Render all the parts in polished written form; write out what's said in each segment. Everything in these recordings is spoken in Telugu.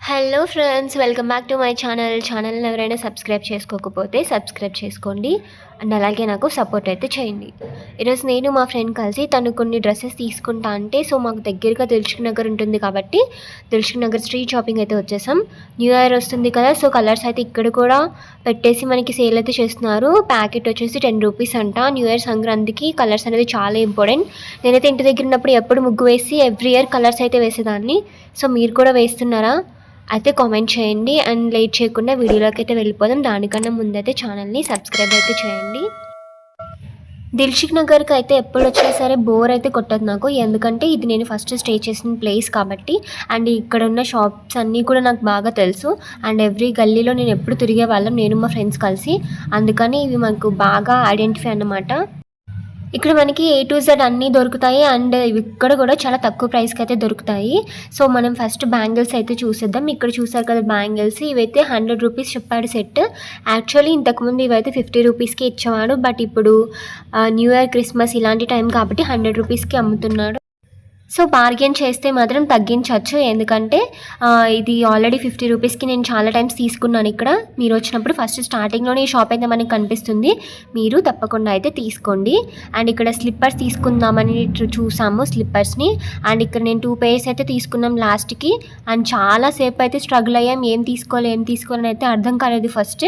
Hello friends, welcome back to my ఛానల్ని ఎవరైనా సబ్స్క్రైబ్ చేసుకోకపోతే సబ్స్క్రైబ్ చేసుకోండి అండ్ అలాగే నాకు సపోర్ట్ అయితే చేయండి. ఈరోజు నేను మా ఫ్రెండ్ కలిసి తను కొన్ని డ్రెస్సెస్ తీసుకుంటా అంటే మాకు దగ్గరగా దిల్సుఖ్ నగర్ ఉంటుంది కాబట్టి దిల్సుఖ్ నగర్ స్ట్రీట్ షాపింగ్ అయితే వచ్చేసాం. న్యూ ఇయర్ వస్తుంది కదా, కలర్స్ అయితే ఇక్కడ కూడా పెట్టేసి మనకి సేల్ అయితే చేస్తున్నారు. ప్యాకెట్ వచ్చేసి 10 రూపీస్ అంట. న్యూ ఇయర్ సంక్రాంతికి కలర్స్ అనేది చాలా ఇంపార్టెంట్. నేనైతే ఇంటి దగ్గర ఉన్నప్పుడు ఎప్పుడు ముగ్గు వేసి ఎవ్రీ ఇయర్ కలర్స్ అయితే వేసేదాన్ని. మీరు కూడా వేస్తున్నారా అయితే కామెంట్ చేయండి. అండ్ లేట్ చేయకుండా వీడియోలోకి అయితే వెళ్ళిపోదాం. దానికన్నా ముందైతే ఛానల్ని సబ్స్క్రైబ్ అయితే చేయండి. దిల్సుఖ్ నగర్కి అయితే ఎప్పుడు వచ్చినా సరే బోర్ అయితే కొట్టదు నాకు, ఎందుకంటే ఇది నేను ఫస్ట్ స్టే చేసిన ప్లేస్ కాబట్టి. అండ్ ఇక్కడ ఉన్న షాప్స్ అన్నీ కూడా నాకు బాగా తెలుసు. అండ్ ఎవ్రీ గల్లీలో నేను ఎప్పుడు తిరిగే వాళ్ళం, నేను మా ఫ్రెండ్స్ కలిసి. అందుకని ఇవి మాకు బాగా ఐడెంటిఫై అన్నమాట. ఇక్కడ మనకి A to Z అన్నీ దొరుకుతాయి. అండ్ ఇక్కడ కూడా చాలా తక్కువ ప్రైస్కి అయితే దొరుకుతాయి. మనం ఫస్ట్ బ్యాంగిల్స్ అయితే చూసేద్దాం. ఇక్కడ చూసారు కదా బ్యాంగిల్స్, ఇవైతే 100 రూపీస్ చెప్పాడు సెట్. యాక్చువల్లీ ఇంతకుముందు ఇవైతే 50 రూపీస్కి ఇచ్చేవాడు, బట్ ఇప్పుడు న్యూ ఇయర్, క్రిస్మస్ ఇలాంటి టైం కాబట్టి 100 రూపీస్కి అమ్ముతున్నాడు. బార్గెన్ చేస్తే మాత్రం తగ్గించవచ్చు, ఎందుకంటే ఇది ఆల్రెడీ 50 రూపీస్కి నేను చాలా టైమ్స్ తీసుకున్నాను. ఇక్కడ మీరు వచ్చినప్పుడు ఫస్ట్ స్టార్టింగ్లోనే ఈ షాప్ అయితే మనకి కనిపిస్తుంది, మీరు తప్పకుండా అయితే తీసుకోండి. అండ్ ఇక్కడ స్లిప్పర్స్ తీసుకుందామని చూసాము స్లిప్పర్స్ని. అండ్ ఇక్కడ నేను 2 పేర్స్ అయితే తీసుకున్నాం లాస్ట్కి. అండ్ చాలాసేపు అయితే స్ట్రగుల్ అయ్యాం, ఏం తీసుకోవాలని అయితే అర్థం కాలేదు. ఫస్ట్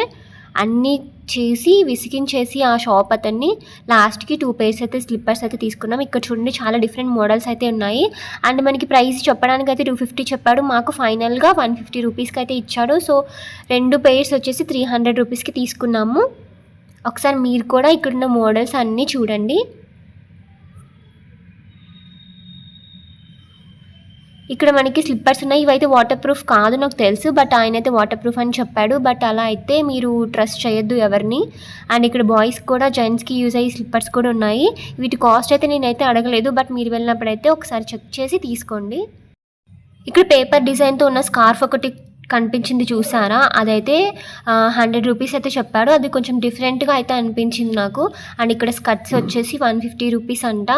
అన్నీ చేసి విసిగించేసి ఆ షాప్ అతన్ని లాస్ట్కి 2 పేర్స్ అయితే స్లిప్పర్స్ అయితే తీసుకున్నాం. ఇక్కడ చూడండి చాలా డిఫరెంట్ మోడల్స్ అయితే ఉన్నాయి. అండ్ మనకి ప్రైస్ చెప్పడానికి అయితే 250 చెప్పాడు, మాకు ఫైనల్గా 150 రూపీస్కి అయితే ఇచ్చాడు. 2 పేర్స్ వచ్చేసి 300 రూపీస్కి తీసుకున్నాము. ఒకసారి మీరు కూడా ఇక్కడున్న మోడల్స్ అన్నీ చూడండి. ఇక్కడ మనకి స్లిప్పర్స్ ఉన్నాయి. ఇవైతే వాటర్ ప్రూఫ్ కాదు నాకు తెలుసు, బట్ ఆయన అయితే వాటర్ ప్రూఫ్ అని చెప్పాడు. బట్ అలా అయితే మీరు ట్రస్ట్ చేయొద్దు ఎవరిని. అండ్ ఇక్కడ బాయ్స్ కూడా జెంట్స్కి యూజ్ అయ్యే స్లిప్పర్స్ కూడా ఉన్నాయి. వీటి కాస్ట్ అయితే నేనైతే అడగలేదు, బట్ మీరు వెళ్ళినప్పుడైతే ఒకసారి చెక్ చేసి తీసుకోండి. ఇక్కడ పేపర్ డిజైన్తో ఉన్న స్కార్ఫ్ ఒకటి కనిపించింది, చూసారా? అదైతే 100 రూపీస్ అయితే చెప్పాడు. అది కొంచెం డిఫరెంట్గా అయితే అనిపించింది నాకు. అండ్ ఇక్కడ స్కర్ట్స్ వచ్చేసి 150 రూపీస్ అంట.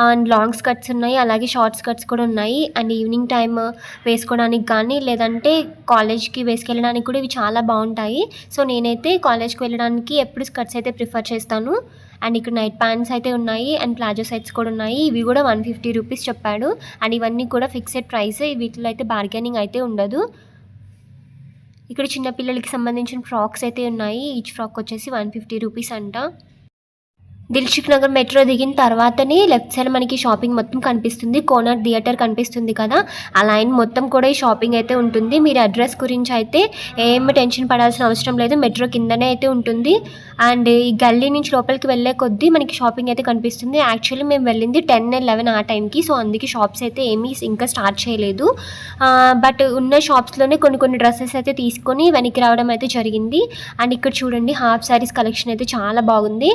అండ్ లాంగ్ స్కర్ట్స్ ఉన్నాయి, అలాగే షార్ట్ స్కర్ట్స్ కూడా ఉన్నాయి. అండ్ ఈవినింగ్ టైమ్ వేసుకోవడానికి కానీ, లేదంటే కాలేజ్కి వేసుకెళ్ళడానికి కూడా ఇవి చాలా బాగుంటాయి. నేనైతే కాలేజ్కి వెళ్ళడానికి ఎప్పుడు స్కర్ట్స్ అయితే ప్రిఫర్ చేస్తాను. అండ్ ఇక్కడ నైట్ ప్యాంట్స్ అయితే ఉన్నాయి, అండ్ ప్లాజో సెట్స్ కూడా ఉన్నాయి. ఇవి కూడా 150 రూపీస్ చెప్పాడు. అండ్ ఇవన్నీ కూడా ఫిక్స్డ్ ప్రైస్, వీటిలో అయితే బార్గెనింగ్ అయితే ఉండదు. ఇక్కడ చిన్నపిల్లలకి సంబంధించిన ఫ్రాక్స్ అయితే ఉన్నాయి. ఈచ్ ఫ్రాక్ వచ్చేసి 150 రూపీస్ అంట. దిల్సుఖ్ నగర్ మెట్రో దిగిన తర్వాతనే లెఫ్ట్ సైడ్ మనకి షాపింగ్ మొత్తం కనిపిస్తుంది. కోనర్ థియేటర్ కనిపిస్తుంది కదా, ఆ లైన్ మొత్తం కూడా ఈ షాపింగ్ అయితే ఉంటుంది. మీరు అడ్రస్ గురించి అయితే ఏం టెన్షన్ పడాల్సిన అవసరం లేదు, మెట్రో కిందనే అయితే ఉంటుంది. అండ్ ఈ గల్లీ నుంచి లోపలికి వెళ్ళే కొద్దీ మనకి షాపింగ్ అయితే కనిపిస్తుంది. యాక్చువల్లీ మేము వెళ్ళింది 10-11 ఆ టైంకి, అందుకే షాప్స్ అయితే ఏమీ ఇంకా స్టార్ట్ చేయలేదు. బట్ ఉన్న షాప్స్లోనే కొన్ని డ్రెస్సెస్ అయితే తీసుకొని వెనక్కి రావడం అయితే జరిగింది. అండ్ ఇక్కడ చూడండి హాఫ్ శారీస్ కలెక్షన్ అయితే చాలా బాగుంది.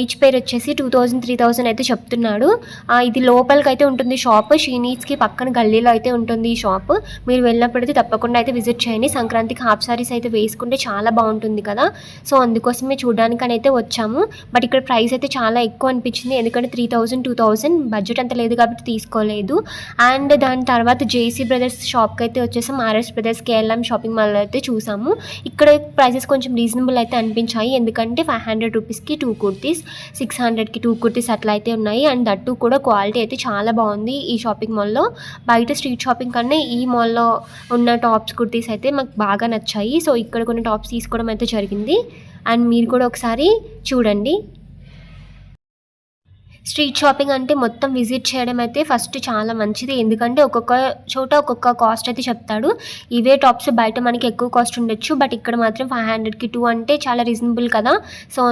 ఈచ్ పేర్ వచ్చేసి 2000-3000 అయితే చెప్తున్నాడు. ఇది లోపలికి అయితే ఉంటుంది షాప్, షీనీడ్స్కి పక్కన గల్లీలో అయితే ఉంటుంది ఈ షాప్. మీరు వెళ్ళినప్పుడైతే తప్పకుండా అయితే విజిట్ చేయండి. సంక్రాంతికి హాఫ్ సారీస్ అయితే వేసుకుంటే చాలా బాగుంటుంది కదా, అందుకోసమే చూడడానికని అయితే వచ్చాము. బట్ ఇక్కడ ప్రైస్ అయితే చాలా ఎక్కువ అనిపించింది, ఎందుకంటే 3000-2000 బడ్జెట్ అంత లేదు కాబట్టి తీసుకోలేదు. అండ్ దాని తర్వాత జేసీ బ్రదర్స్ షాప్కి అయితే వచ్చేసాం. RS brothers KLM shopping mall అయితే చూసాము. ఇక్కడ ప్రైసెస్ కొంచెం రీజనబుల్ అయితే అనిపించాయి, ఎందుకంటే 500 రూపీస్కి 2 కుర్తీస్, 600కి 2 కుర్తీస్ అట్లా అయితే ఉన్నాయి. అండ్ దట్టు కూడా క్వాలిటీ అయితే చాలా బాగుంది ఈ షాపింగ్ మాల్లో. బయట స్ట్రీట్ షాపింగ్ కన్నా ఈ మాల్లో ఉన్న టాప్స్, కుర్తీస్ అయితే మాకు బాగా నచ్చాయి. ఇక్కడ కొన్ని టాప్స్ తీసుకోవడం అయితే జరిగింది. అండ్ మీరు కూడా ఒకసారి చూడండి. స్ట్రీట్ షాపింగ్ అంటే మొత్తం విజిట్ చేయడం అయితే ఫస్ట్ చాలా మంచిది, ఎందుకంటే ఒక్కొక్క చోట ఒక్కొక్క కాస్ట్ అయితే చెప్తాడు. ఇవే టాప్స్ బయట మనకి ఎక్కువ కాస్ట్ ఉండొచ్చు, బట్ ఇక్కడ మాత్రం 500కి 2 అంటే చాలా రీజనబుల్ కదా,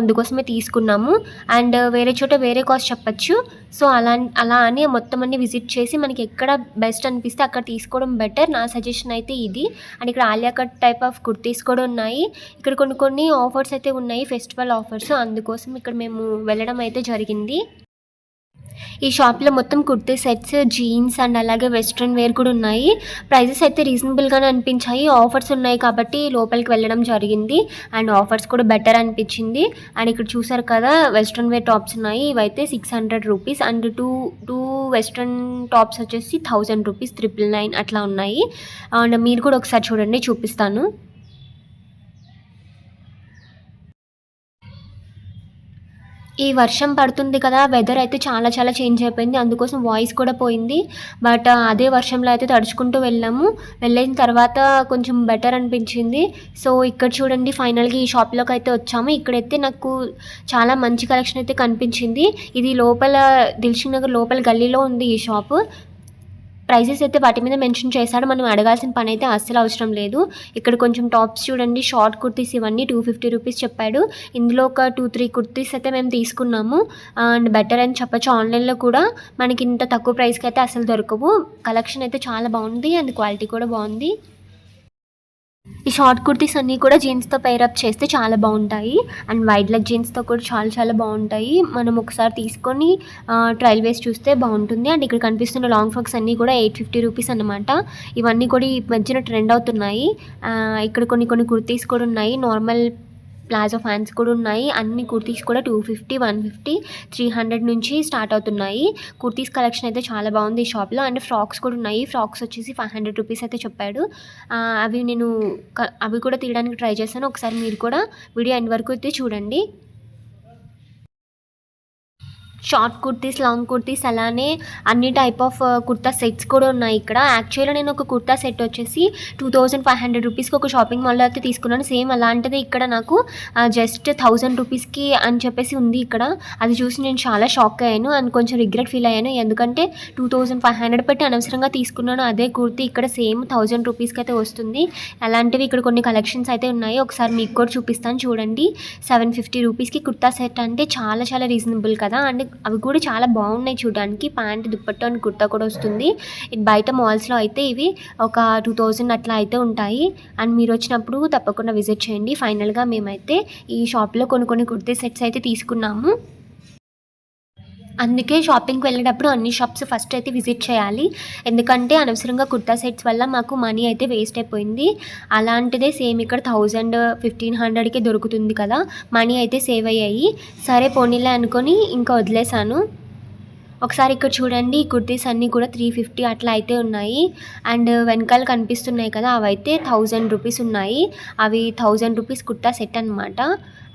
అందుకోసమే తీసుకున్నాము. అండ్ వేరే చోట వేరే కాస్ట్ చెప్పచ్చు. అలా అని మొత్తం అన్ని విజిట్ చేసి మనకి ఎక్కడ బెస్ట్ అనిపిస్తే అక్కడ తీసుకోవడం బెటర్. నా సజెషన్ అయితే ఇది. అండ్ ఇక్కడ Alia cut type of kurtis కూడా ఉన్నాయి. ఇక్కడ కొన్ని ఆఫర్స్ అయితే ఉన్నాయి, ఫెస్టివల్ ఆఫర్స్, అందుకోసం ఇక్కడ మేము వెళ్ళడం అయితే జరిగింది. ఈ షాప్‌లో మొత్తం కుర్తీ సెట్స్, జీన్స్ అండ్ అలాగే వెస్ట్రన్ వేర్ కూడా ఉన్నాయి. ప్రైజెస్ అయితే రీజనబుల్‌గానే అనిపించాయి. ఆఫర్స్ ఉన్నాయి కాబట్టి లోపలికి వెళ్ళడం జరిగింది. అండ్ ఆఫర్స్ కూడా బెటర్ అనిపించింది. అండ్ ఇక్కడ చూసారు కదా వెస్ట్రన్ వేర్ టాప్స్ ఉన్నాయి. ఇవైతే ₹600 అండ్ టూ వెస్ట్రన్ టాప్స్ వచ్చేసి ₹1000 999 అట్లా ఉన్నాయి. అండ్ మీరు కూడా ఒకసారి చూడండి, చూపిస్తాను. ఈ వర్షం పడుతుంది కదా! వెదర్ అయితే చాలా చాలా చేంజ్ అయిపోయింది. అందుకోసం వాయిస్ కూడా పోయింది. బట్ అదే వర్షంలో అయితే తడుచుకుంటూ వెళ్ళాము. వెళ్ళిన తర్వాత కొంచెం బెటర్ అనిపించింది. సో, ఇక్కడ చూడండి ఫైనల్‌గా ఈ షాప్‌లోకైతే వచ్చాము. ఇక్కడైతే నాకు చాలా మంచి కలెక్షన్ అయితే కనిపించింది. ఇది లోపల దిల్‌సుఖ్ నగర్ లోపల గల్లీలో ఉంది ఈ షాపు. ప్రైజెస్ అయితే వాటి మీద మెన్షన్ చేశాడు. మనం అడగాల్సిన పని అయితే అస్సలు అవసరం లేదు. ఇక్కడ కొంచెం టాప్స్ చూడండి, షార్ట్ కుర్తీస్ ఇవన్నీ ₹250 చెప్పాడు. ఇందులో ఒక 2, 3 కుర్తీస్ అయితే మేము తీసుకున్నాము. అండ్ బెటర్ అని చెప్పొచ్చు. ఆన్లైన్‌లో కూడా మనకి ఇంత తక్కువ ప్రైస్‌కి అయితే అసలు దొరకవు. కలెక్షన్ అయితే చాలా బాగుంది అండ్ క్వాలిటీ కూడా బాగుంది. ఈ షార్ట్ కుర్తీస్ అన్నీ కూడా జీన్స్‌తో పెయిరప్ చేస్తే చాలా బాగుంటాయి. అండ్ వైడ్ లెగ్ జీన్స్‌తో కూడా చాలా చాలా బాగుంటాయి. మనం ఒకసారి తీసుకొని ట్రయల్ వేసి చూస్తే బాగుంటుంది. అండ్ ఇక్కడ కనిపిస్తున్న లాంగ్ ఫ్రాక్స్ అన్నీ కూడా ₹850 అన్నమాట. ఇవన్నీ కూడా ఈ మధ్యన ట్రెండ్ అవుతున్నాయి. ఇక్కడ కొన్ని కొన్ని కుర్తీస్ కూడా ఉన్నాయి. నార్మల్ ప్లాజో ఫ్యాన్స్ కూడా ఉన్నాయి. అన్ని కుర్తీస్ కూడా 250, 150, 300 నుంచి స్టార్ట్ అవుతున్నాయి. కుర్తీస్ కలెక్షన్ అయితే చాలా బాగుంది ఈ షాప్‌లో. అండ్ ఫ్రాక్స్ కూడా ఉన్నాయి. ఫ్రాక్స్ వచ్చేసి ₹500 అయితే చెప్పాడు. అవి నేను అవి కూడా తీయడానికి ట్రై చేశాను. ఒకసారి మీరు కూడా వీడియో ఎండ్ వరకు అయితే చూడండి. షార్ట్ కుర్తీస్, లాంగ్ కుర్తీస్ అలానే అన్ని టైప్ ఆఫ్ కుర్తా సెట్స్ కూడా ఉన్నాయి ఇక్కడ. యాక్చువల్‌గా నేను ఒక కుర్తా సెట్ వచ్చేసి ₹2500కి ఒక షాపింగ్ మాల్‌లో అయితే తీసుకున్నాను. సేమ్ అలాంటిదే ఇక్కడ నాకు జస్ట్ ₹1000కి అని చెప్పేసి ఉంది ఇక్కడ. అది చూసి నేను చాలా షాక్ అయ్యాను అండ్ కొంచెం రిగ్రెట్ ఫీల్ అయ్యాను. ఎందుకంటే 2500 పెట్టి అనవసరంగా తీసుకున్నాను. అదే కుర్తీ ఇక్కడ సేమ్ ₹1000కి అయితే వస్తుంది. అలాంటివి ఇక్కడ కొన్ని కలెక్షన్స్ అయితే ఉన్నాయి. ఒకసారి మీకు కూడా చూపిస్తాను చూడండి. ₹750కి కుర్తా సెట్ అంటే చాలా చాలా రీజనబుల్ కదా! అండ్ అవి కూడా చాలా బాగున్నాయి చూడడానికి. ప్యాంట్, దుప్పట్టా అండ్ కుర్తా కూడా వస్తుంది. బయట మాల్స్‌లో అయితే ఇవి ఒక 2000 అట్లా అయితే ఉంటాయి. అండ్ మీరు వచ్చినప్పుడు తప్పకుండా విజిట్ చేయండి. ఫైనల్‌గా మేమైతే ఈ షాప్‌లో కొన్ని కుర్తీ సెట్స్ అయితే తీసుకున్నాము. అందుకే షాపింగ్‌కి వెళ్ళేటప్పుడు అన్ని షాప్స్ ఫస్ట్ అయితే విజిట్ చేయాలి. ఎందుకంటే అనవసరంగా కుర్తా సెట్స్ వల్ల మాకు మనీ అయితే వేస్ట్ అయిపోయింది. అలాంటిదే సేమ్ ఇక్కడ 1000, 1500కే దొరుకుతుంది కదా! మనీ అయితే సేవ్ అయ్యాయి. సరే పోనీలే అనుకొని ఇంకా వదిలేసాను. ఒకసారి ఇక్కడ చూడండి, ఈ కుర్తీస్ అన్నీ కూడా 350 అట్లా అయితే ఉన్నాయి. అండ్ వెనకాల కనిపిస్తున్నాయి కదా, అవైతే ₹1000 ఉన్నాయి. అవి ₹1000 కుర్తా సెట్ అనమాట.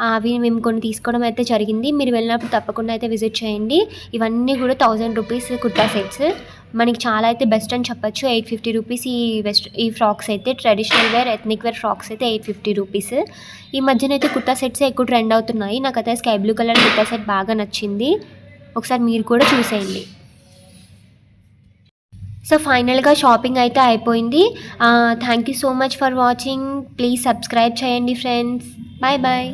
అవి మేము కొన్ని తీసుకోవడం అయితే జరిగింది. మీరు వెళ్ళినప్పుడు తప్పకుండా అయితే విజిట్ చేయండి. ఇవన్నీ కూడా ₹1000 కుర్తా సెట్స్. మనకి చాలా అయితే బెస్ట్ అని చెప్పొచ్చు. ₹850 ఈ ఫ్రాక్స్ అయితే traditional wear, ethnic wear frocks అయితే ₹850. ఈ మధ్యన అయితే కుర్తా సెట్స్ ఎక్కువ ట్రెండ్ అవుతున్నాయి. నాకైతే sky blue colour kurta set బాగా నచ్చింది. ఒకసారి మీరు కూడా చూసేయండి. సో ఫైనల్‌గా షాపింగ్ అయితే అయిపోయింది. Thank you so much for watching. Please subscribe చేయండి ఫ్రెండ్స్. Bye bye.